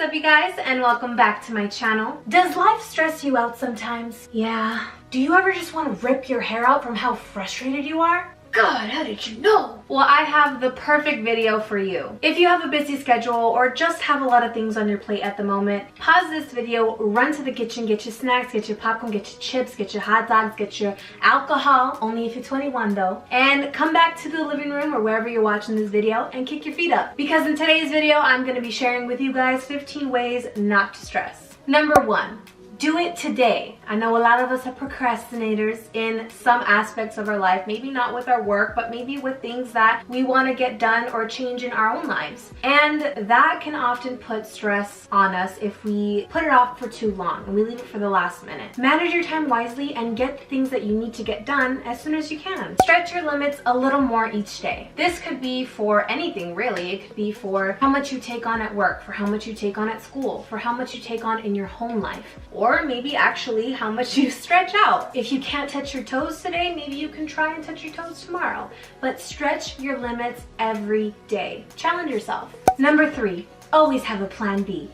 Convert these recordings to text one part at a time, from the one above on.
up, you guys, and welcome back to my channel. Does life stress you out sometimes? Yeah. Do you ever just want to rip your hair out from how frustrated you are? God, how did you know? Well, I have the perfect video for you. If you have a busy schedule or just have a lot of things on your plate at the moment, pause this video, run to the kitchen, get your snacks, get your popcorn, get your chips, get your hot dogs, get your alcohol, only if you're 21 though, and come back to the living room or wherever you're watching this video and kick your feet up. Because in today's video, I'm going to be sharing with you guys 15 ways not to stress. Number 1. Do it today. I know a lot of us are procrastinators in some aspects of our life, maybe not with our work, but maybe with things that we want to get done or change in our own lives. And that can often put stress on us if we put it off for too long and we leave it for the last minute. Manage your time wisely and get the things that you need to get done as soon as you can. Stretch your limits a little more each day. This could be for anything really. It could be for how much you take on at work, for how much you take on at school, for how much you take on in your home life, or maybe actually how much you stretch out. If you can't touch your toes today, maybe you can try and touch your toes tomorrow. But stretch your limits every day. Challenge yourself. Number 3, always have a plan B.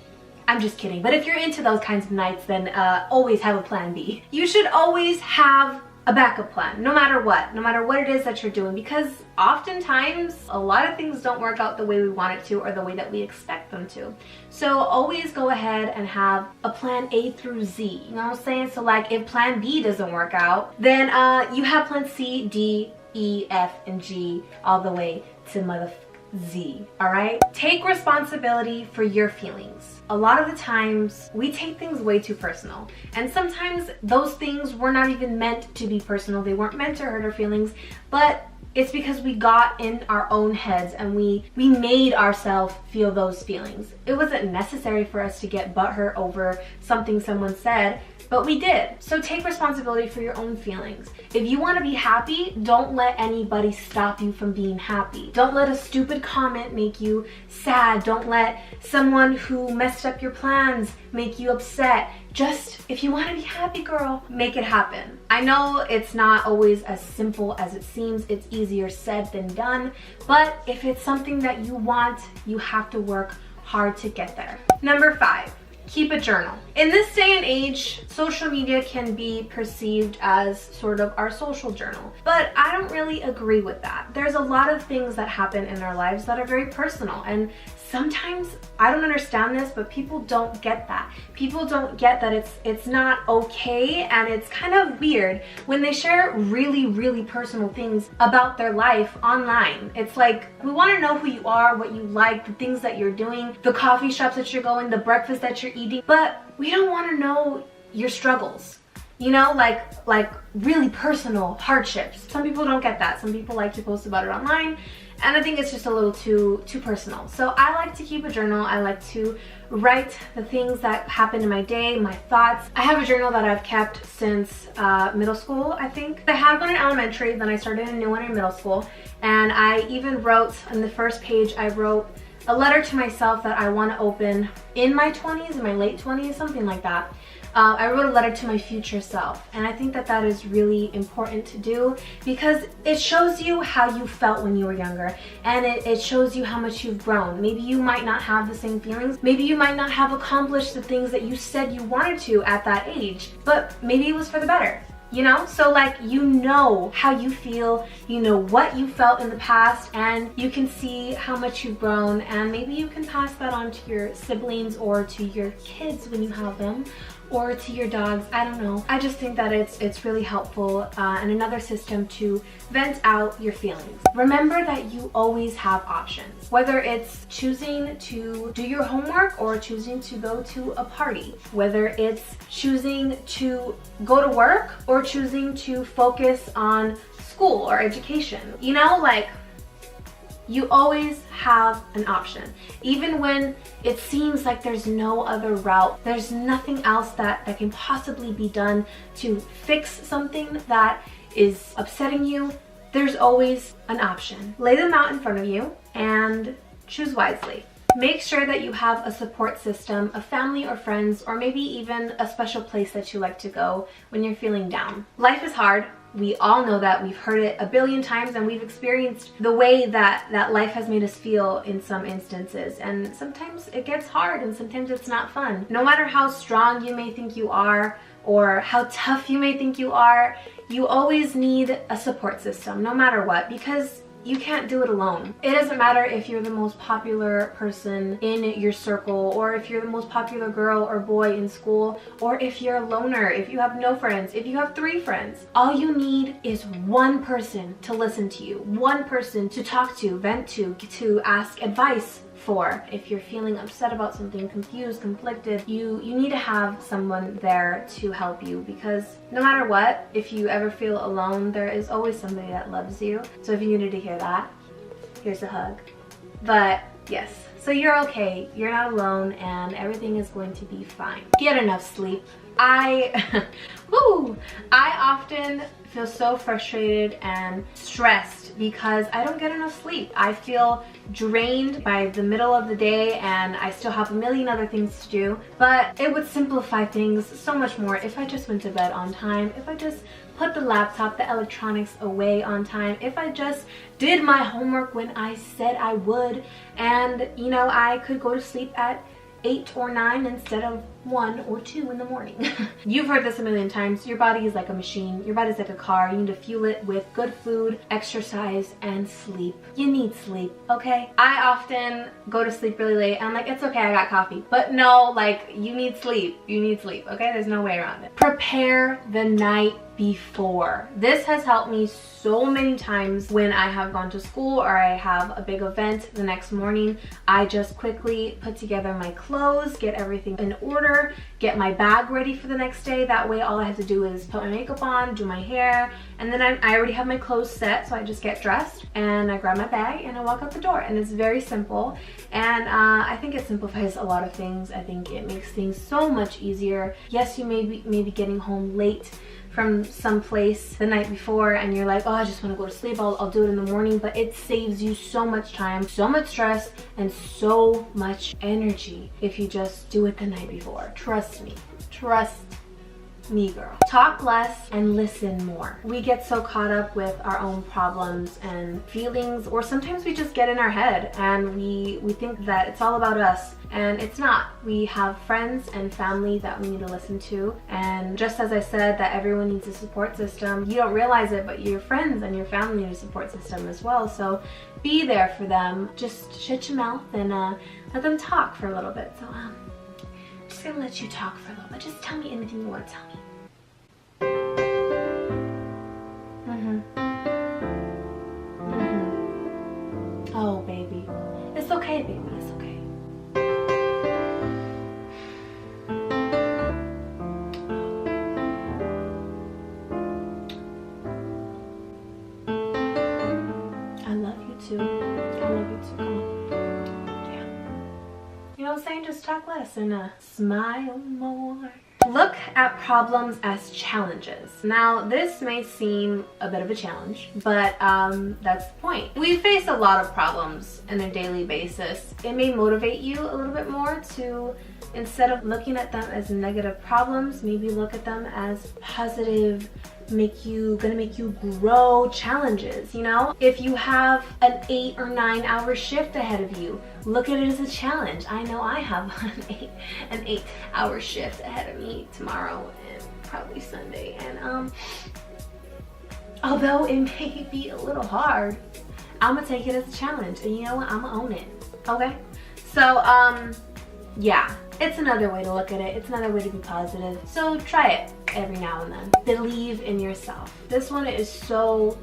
I'm just kidding, but if you're into those kinds of nights, then always have a plan B. You should always have a backup plan, no matter what it is that you're doing, because oftentimes a lot of things don't work out the way we want it to or the way that we expect them to. So always go ahead and have a plan A through Z, you know what I'm saying? So like if plan B doesn't work out, then you have plan C, D, E, F, and G all the way to Z, all right? Take responsibility for your feelings. A lot of the times we take things way too personal, and sometimes those things were not even meant to be personal. They weren't meant to hurt our feelings, but it's because we got in our own heads and we made ourselves feel those feelings. It wasn't necessary for us to get butthurt over something someone said, but we did. So take responsibility for your own feelings. If you want to be happy, don't let anybody stop you from being happy. Don't let a stupid comment make you sad. Don't let someone who messed up your plans make you upset. Just, if you want to be happy, girl, make it happen. I know it's not always as simple as it seems. It's easier said than done. But if it's something that you want, you have to work hard to get there. Number 5. Keep a journal. In this day and age, social media can be perceived as sort of our social journal, but I don't really agree with that. There's a lot of things that happen in our lives that are very personal, and sometimes I don't understand this, but people don't get that. People don't get that it's not okay, and it's kind of weird when they share really personal things about their life online. It's like, we want to know who you are, what you like, the things that you're doing, the coffee shops that you're going, the breakfast that you're eating, but we don't want to know your struggles. You know, like really personal hardships. Some people don't get that. Some people like to post about it online, and I think it's just a little too personal. So I like to keep a journal. I like to write the things that happen in my day, my thoughts. I have a journal that I've kept since middle school, I think. I had one in elementary, then I started a new one in middle school, and I even wrote on the first page, I wrote a letter to myself that I want to open in my 20s, in my late 20s, something like that. I wrote a letter to my future self, and I think that that is really important to do because it shows you how you felt when you were younger, and it shows you how much you've grown. Maybe you might not have the same feelings, maybe you might not have accomplished the things that you said you wanted to at that age, but maybe it was for the better. You know, so like, you know how you feel, you know what you felt in the past, and you can see how much you've grown, and maybe you can pass that on to your siblings or to your kids when you have them, or to your dogs. I don't know. I just think that it's really helpful and another system to vent out your feelings. Remember that you always have options, whether it's choosing to do your homework or choosing to go to a party, whether it's choosing to go to work or choosing to focus on school or education. You know, like, you always have an option. Even when it seems like there's no other route, there's nothing else that can possibly be done to fix something that is upsetting you, there's always an option. Lay them out in front of you and choose wisely. Make sure that you have a support system, a family or friends, or maybe even a special place that you like to go when you're feeling down. Life is hard. We all know that. We've heard it a billion times, and we've experienced the way that life has made us feel in some instances. And sometimes it gets hard, and sometimes it's not fun. No matter how strong you may think you are, or how tough you may think you are, you always need a support system, no matter what, because you can't do it alone. It doesn't matter if you're the most popular person in your circle, or if you're the most popular girl or boy in school, or if you're a loner, if you have no friends, if you have 3 friends. All you need is one person to listen to you, one person to talk to, vent to ask advice for. If you're feeling upset about something, confused, conflicted, you need to have someone there to help you, because no matter what, if you ever feel alone, there is always somebody that loves you. So if you needed to hear that, here's a hug. But yes, so you're okay, you're not alone, and everything is going to be fine. Get enough sleep. I often feel so frustrated and stressed because I don't get enough sleep. I feel drained by the middle of the day, and I still have a million other things to do. But it would simplify things so much more if I just went to bed on time, if I just put the laptop, the electronics away on time, if I just did my homework when I said I would, and you know, I could go to sleep at 8 or 9 instead of 1 or 2 in the morning. You've heard this a million times. Your body is like a machine. Your body's like a car. You need to fuel it with good food, exercise, and sleep. You need sleep, okay? I often go to sleep really late, and I'm like, it's okay, I got coffee. But no, like, you need sleep. You need sleep, okay? There's no way around it. Prepare the night before. This has helped me so many times when I have gone to school or I have a big event the next morning. I just quickly put together my clothes, get everything in order, get my bag ready for the next day. That way all I have to do is put my makeup on, do my hair, and then I already have my clothes set, so I just get dressed and I grab my bag and I walk out the door. And it's very simple, and I think it simplifies a lot of things. I think it makes things so much easier. Yes, you may be getting home late from some place the night before, and you're like, oh, I just want to go to sleep, I'll do it in the morning, but it saves you so much time, so much stress, and so much energy if you just do it the night before. Trust me, girl. Talk less and listen more. We get so caught up with our own problems and feelings, or sometimes we just get in our head and we think that it's all about us, and it's not. We have friends and family that we need to listen to, and just as I said that everyone needs a support system, you don't realize it, but your friends and your family need a support system as well. So be there for them. Just shut your mouth and let them talk for a little bit. So I'm just gonna let you talk for a little bit. Just tell me anything you want to tell me. Oh, baby. It's okay, baby. It's okay. I love you too. I love you too. Come on. Yeah. You know what I'm saying? Just talk less and smile more. Look at problems as challenges. Now, this may seem a bit of a challenge, but that's the point. We face a lot of problems on a daily basis. It may motivate you a little bit more to, instead of looking at them as negative problems, maybe look at them as positive, gonna make you grow challenges, you know? If you have an 8 or 9 hour shift ahead of you, look at it as a challenge. I know I have an 8 hour shift ahead of me tomorrow and probably Sunday, and although it may be a little hard, I'm gonna take it as a challenge, and you know what, I'm gonna own it, okay? So yeah, it's another way to look at it. It's another way to be positive. So try it every now and then. Believe in yourself. This one is so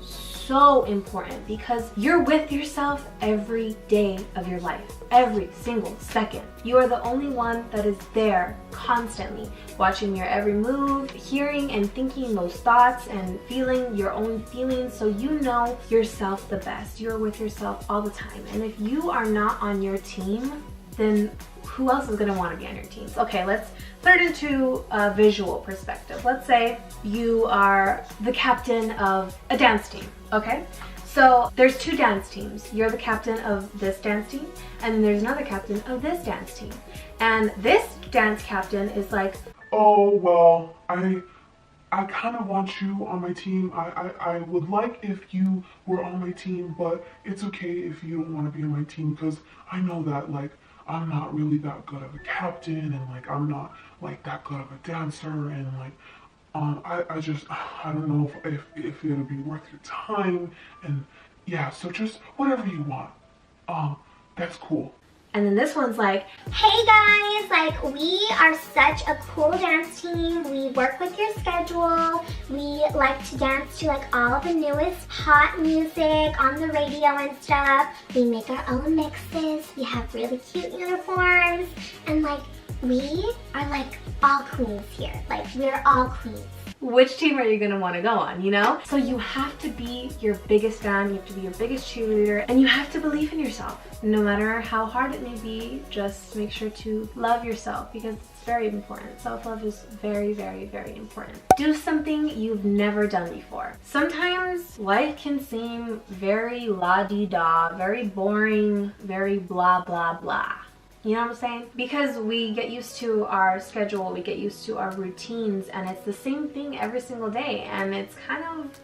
important because you're with yourself every day of your life, every single second. You are the only one that is there constantly, watching your every move, hearing and thinking those thoughts and feeling your own feelings, so you know yourself the best. You're with yourself all the time. And if you are not on your team, then who else is gonna wanna be on your team? Okay, let's put it into a visual perspective. Let's say you are the captain of a dance team, okay? So there's 2 dance teams. You're the captain of this dance team, and there's another captain of this dance team. And this dance captain is like, oh, well, I I kind of want you on my team. I would like if you were on my team, but it's okay if you don't want to be on my team, because I know that like I'm not really that good of a captain, and like I'm not like that good of a dancer, and like I don't know if it'll be worth your time, and yeah, so just whatever you want. That's cool. And then this one's like, hey guys, like we are such a cool dance team. We work with your schedule. We like to dance to like all the newest hot music on the radio and stuff. We make our own mixes. We have really cute uniforms. And like we are like all queens here. Like we're all queens. which team are you gonna want to go on, you know? So you have to be your biggest fan, you have to be your biggest cheerleader, and you have to believe in yourself. No matter how hard it may be, just make sure to love yourself, because it's very important. Self-love is very, very, very important. Do something you've never done before. Sometimes life can seem very la-di-da, very boring, very blah, blah, blah. You know what I'm saying? Because we get used to our schedule, we get used to our routines, and it's the same thing every single day, and it's kind of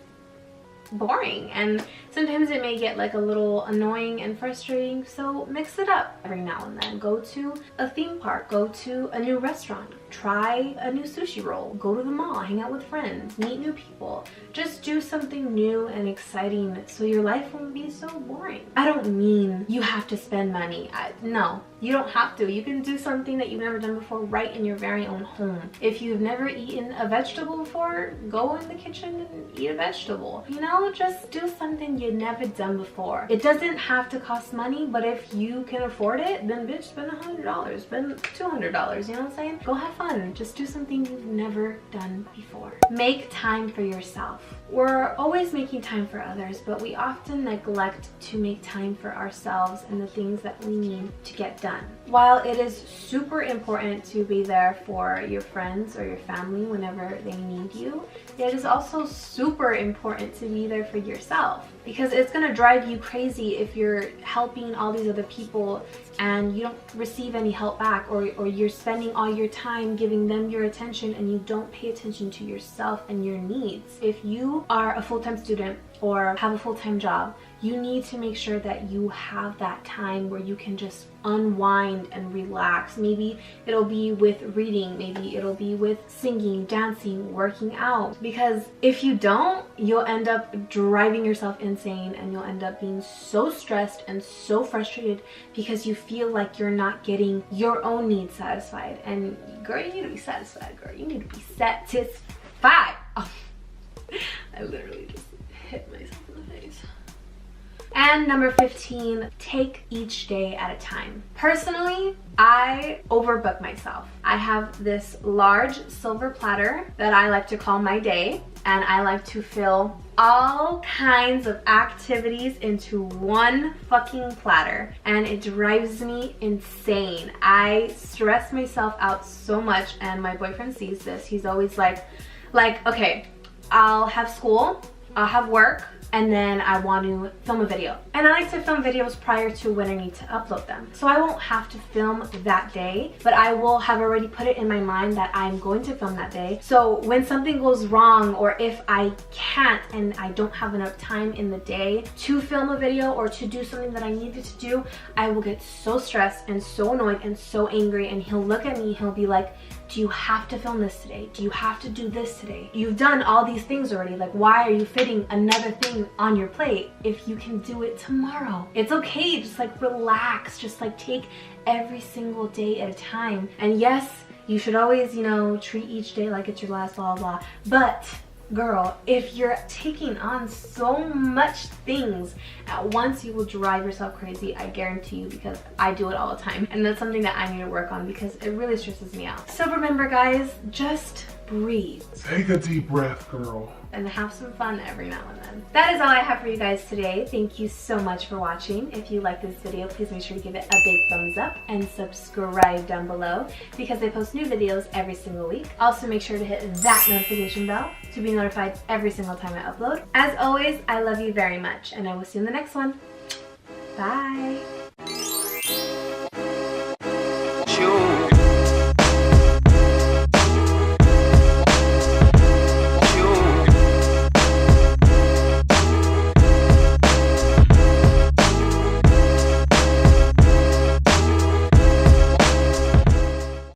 boring, and sometimes it may get like a little annoying and frustrating. So mix it up every now and then. Go to a theme park, go to a new restaurant, try a new sushi roll, go to the mall, hang out with friends, meet new people. Just do something new and exciting so your life won't be so boring. I don't mean you have to spend money. No, you don't have to. You can do something that you've never done before right in your very own home. If you've never eaten a vegetable before, go in the kitchen and eat a vegetable. You know, just do something you've never done before. It doesn't have to cost money, but if you can afford it, then bitch, spend $100, spend $200, you know what I'm saying? Go have fun. Just do something you've never done before. Make time for yourself. We're always making time for others, but we often neglect to make time for ourselves and the things that we need to get done. While it is super important to be there for your friends or your family whenever they need you, it is also super important to be there for yourself, because it's gonna drive you crazy if you're helping all these other people and you don't receive any help back, or you're spending all your time giving them your attention and you don't pay attention to yourself and your needs. If you are a full-time student or have a full-time job, you need to make sure that you have that time where you can just unwind and relax. Maybe it'll be with reading, maybe it'll be with singing, dancing, working out. Because if you don't, you'll end up driving yourself insane, and you'll end up being so stressed and so frustrated because you feel like you're not getting your own needs satisfied. And girl, you need to be satisfied, girl. You need to be satisfied. Oh, I literally just hit myself in the face. And number 15, take each day at a time. Personally, I overbook myself. I have this large silver platter that I like to call my day, and I like to fill all kinds of activities into one fucking platter, and it drives me insane. I stress myself out so much, and my boyfriend sees this. He's always like, okay, I'll have school, I'll have work, and then I want to film a video. And I like to film videos prior to when I need to upload them. So I won't have to film that day, but I will have already put it in my mind that I'm going to film that day. So when something goes wrong, or if I can't and I don't have enough time in the day to film a video or to do something that I needed to do, I will get so stressed and so annoyed and so angry, and he'll look at me, he'll be like, do you have to film this today? Do you have to do this today? You've done all these things already. Like, why are you fitting another thing on your plate if you can do it tomorrow? It's okay, just like relax, just like take every single day at a time. And yes, you should always, you know, treat each day like it's your last, blah, blah, blah. But girl, if you're taking on so much things at once, you will drive yourself crazy, I guarantee you, because I do it all the time. And that's something that I need to work on because it really stresses me out. So remember guys, just breathe. Take a deep breath, girl. And have some fun every now and then. That is all I have for you guys today. Thank you so much for watching. If you like this video, please make sure to give it a big thumbs up and subscribe down below, because I post new videos every single week. Also make sure to hit that notification bell to be notified every single time I upload. As always, I love you very much, and I will see you in the next one. Bye.